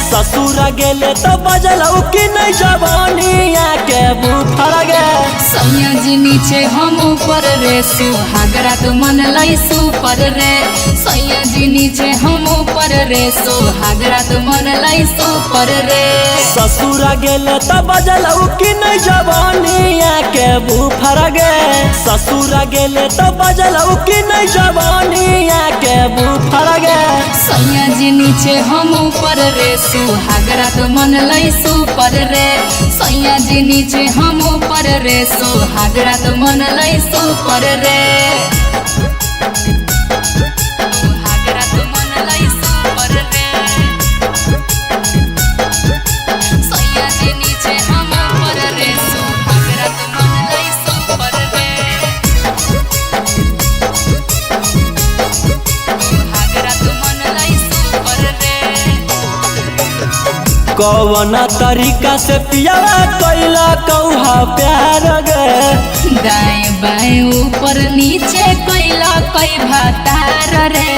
ससुरा गेले त बजलौ कि नहीं जवानिया के बुफर गे। सैया जी नीचे हम ऊपर रे सुहागरा तो मन लाई सुपर रे। सैया जी नीचे हम ऊपर रे सुहागरा तो मन लाई सुपर रे। ससुरा गेले त बजलौ कि नहीं जवानिया के बुफर गे। ससुरा गेले त बजलौ कि नहीं जवानिया के बुफर गे। सैया जी नीचे हम ऊपर रे सुहागरा तो मन लाई सुपर रे। सैया जी नीचे हम ऊपर रे सुहागरा तो मन लाई सुपर रे। सुहागरा तो मन लाई सुपर रे। सैया जी नीचे हम ऊपर रे सुहागरा तो मन लाई सुपर रे। सुहागरा तो मन लाई सुपर रे। कौन तरीका से पियावा कैला कौहा प्यार गे दाएं बाएं ऊपर नीचे कैला कई भातार रे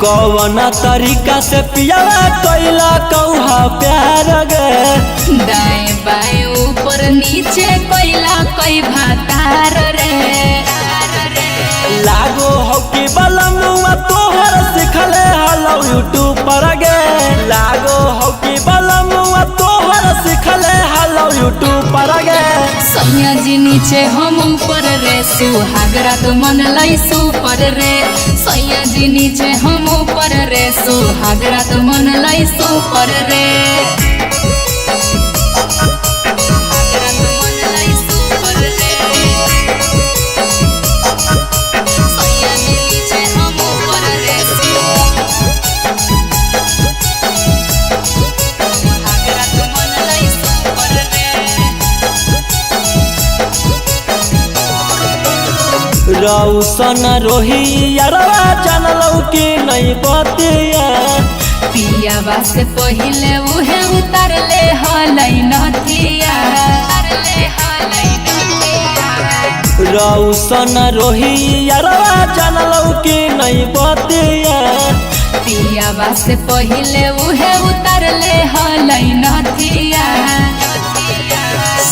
कौन तरीका से पियावा कैला कौहा प्यार गे दाएं बाएं ऊपर नीचे कैला कई भातार रे लागो हो कि बलमुआ तोहर सिखले हलो यूट्यूब पर गे लागो हो कि बलमुआ तोहर सिखले हलो यूट्यूब पर गे सैया जी नीचे हम ऊपर रे सुहागरा तो मन लाई सुपर रे सैया जी नीचे हम ऊपर रे सुहागरा तो मन लाई सुपर रे सुहागरा तो मन लाई सुपर रे सैया जी नीचे हम ऊपर रे सुहागरा तो मन लाई सुपर रे रौसन रोही यारवा जानलौ कि नहीं बतिया पिया बास पहिले उहे उतर ले हलै नथिया रौसन रोही यारवा जानलौ कि नहीं बतिया पिया बास पहिले उहे उतर ले हलै नथिया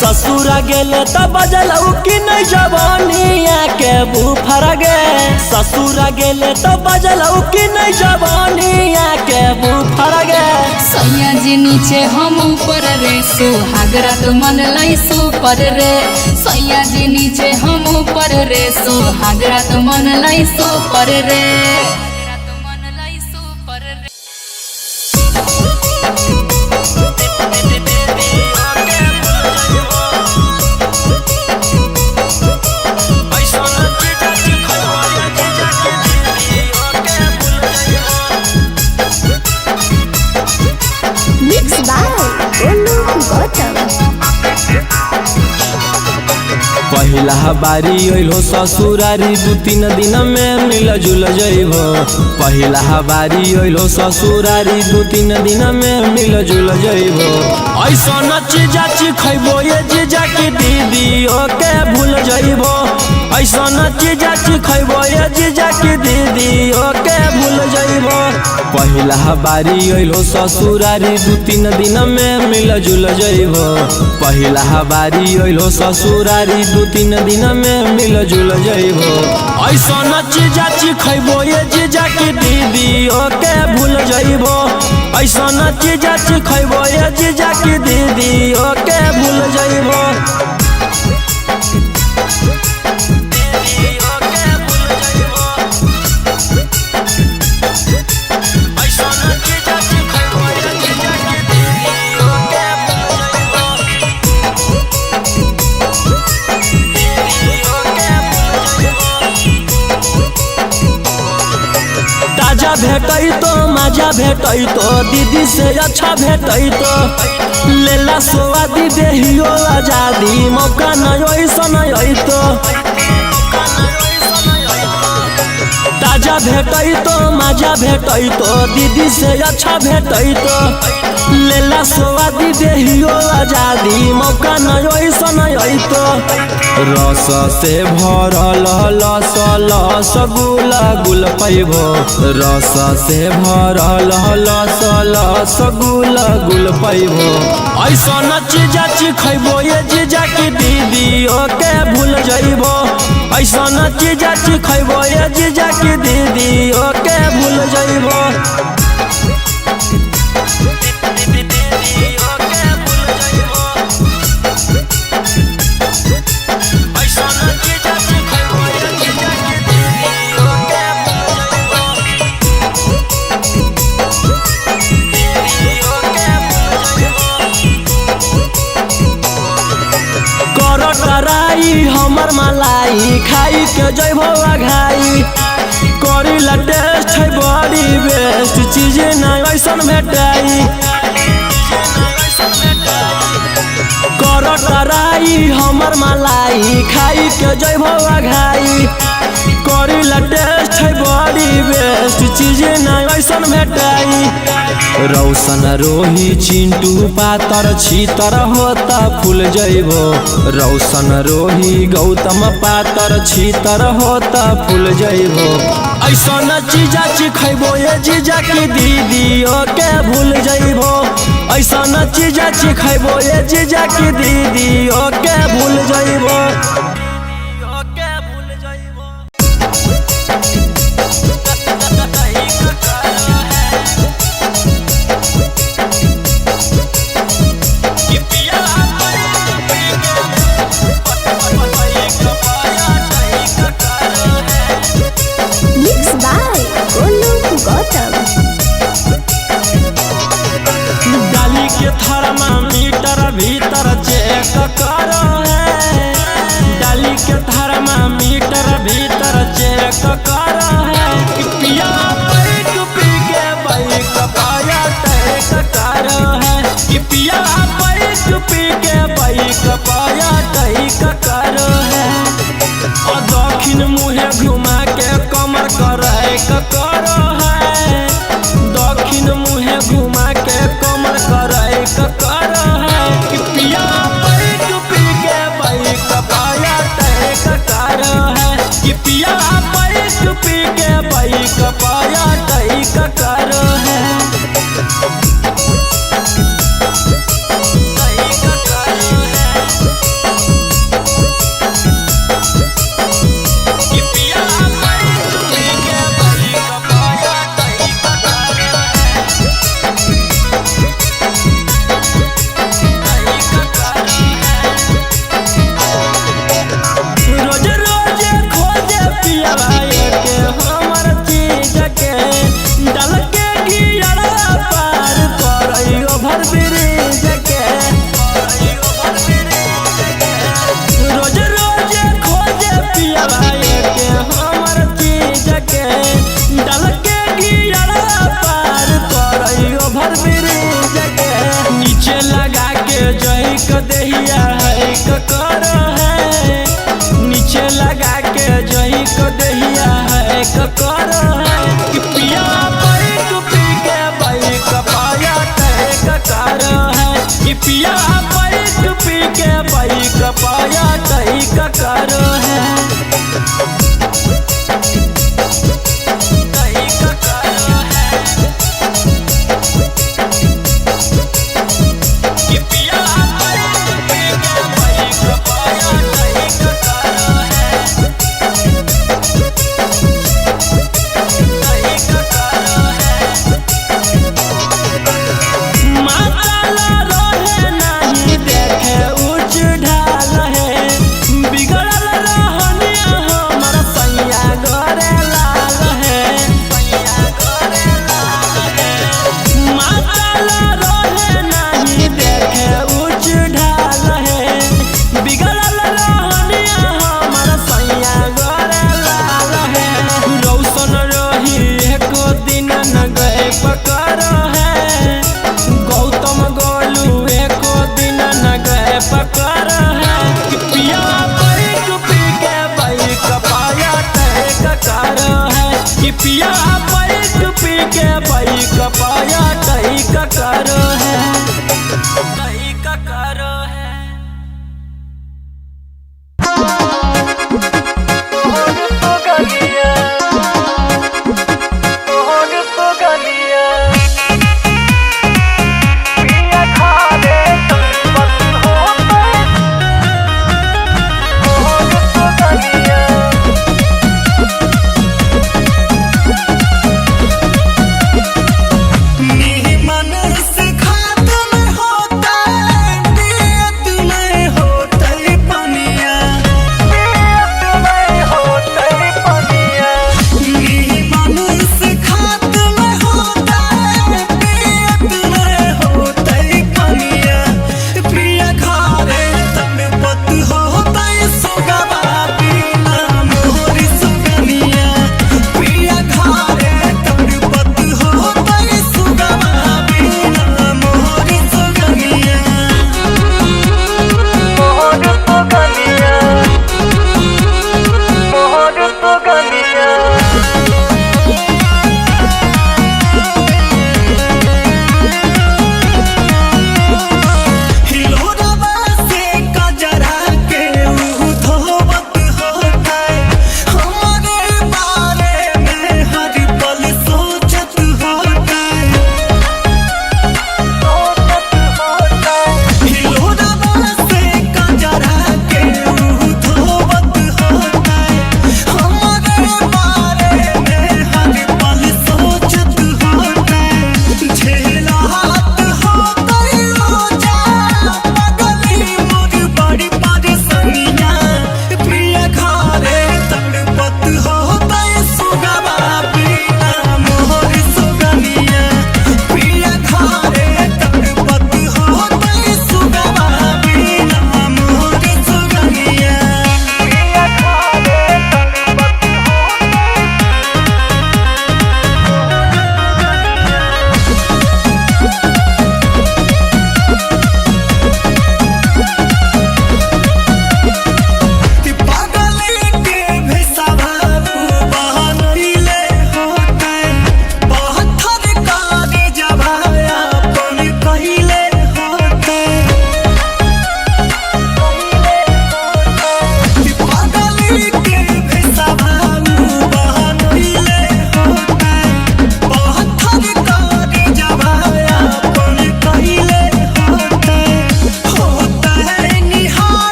ससुरा गेले त बजलौ कि नहीं जवानिया के बुफर गे ससुरा गेले त बजलौ कि नहीं जवानिया के बुफर गे सैया जी नीचे हम ऊपर रे सुहागरा तो मन लाई सुपर रे सैया जी नीचे हम ऊपर रे सुहागरा तो मन लाई सुपर रे Mixed by Olu Gautam. पहिला बारी अइलो ससुरारी 2-3 दिन में मिल जुल जइबो पहिला बारी अइलो ससुरारी 2-3 दिन में मिल जुल जइबो ऐसन चीजा खइबो ये जीजा की दीदी ओके भूल जइबो ऐसन चीजा खइबो ये जीजा की दीदी ओके भूल जइबो पहिला बारी अइलो ससुरारी 2-3 दिन में मिल जुल जइबो पहिला बारी अइलो ससुरारी 2-3 दिन में मिल जुल जइबो ऐसन चीजा खइबो ये जीजा की दीदी ओके भूल जइबो ऐसन चीजा खइबो ये जीजा की दीदी ओके भूल जइबो ताजा भेटै तो मजा भेटै तो दीदी से अच्छा भेटै तो लेला स्वादी देहियो आजादी मौका नहीं ऐसन तो ताजा भेटै तो मजा भेटै तो दीदी से अच्छा भेटै तो लेला स्वादी देहियो आजादी मौका नहीं ऐसन तो रस से भरल लस लस गुला गुल पैबो रस से भरल लस लस गुला गुल पैबो ऐसन चीजा खइबो ये जीजा की दीदी ओके भूल जइबो ऐसन चीजा खइबो ये जीजा की दीदी ओके भूल जइबो कराई हमर मलाई खाई के जइबो आघाई करी ला टेस्ट है बड़ी बेस्ट चीज नहीं ऐसन भेटाई कराई हमर मलाई खाई के जइबो आघाई करी ला टेस्ट है बड़ी बेस्ट चीज नहीं ऐसन ऐसन भेटाई। रौशन रोही चिंटू पातर छीतर होता फूल जइबो। रौशन रोही गौतम पातर छीतर होता फूल जइबो। ऐसन चीजा चिखैबो ये जीजा की दीदी के भूल जइबो। ऐसन चीजा चिखैबो ये जीजा की दीदी के भूल जइबो। डाली के थर्मामीटर भीतर चेक करो है। डाली के थर्मामीटर भीतर चेक करो है। पिया बैठ पी के बाइक पाया टैक करो है। पिया बैठ पी के बाइक पाया टैक करो है। और दक्षिण मुहे घुमा के कमर करे करो है। दक्षिण मुहे घुमा के कमर करे करो है। पिया बैठ पी के बाइक पाया टैक करो है। पिया बैठ पी के बाइक पाया टैक करो है। दहिया है करो है। नीचे लगा के जही को दहिया है करो है। पिया बैठ पी के बाइक पाया टैक करो है। पिया बैठ पी के बाइक पाया टैक करो है। पिया बैठ पी के बाइक पाया टैक करो है। टैक करो है। मन से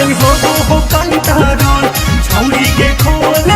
नहीं हो कंट्रोल छौरी के खोल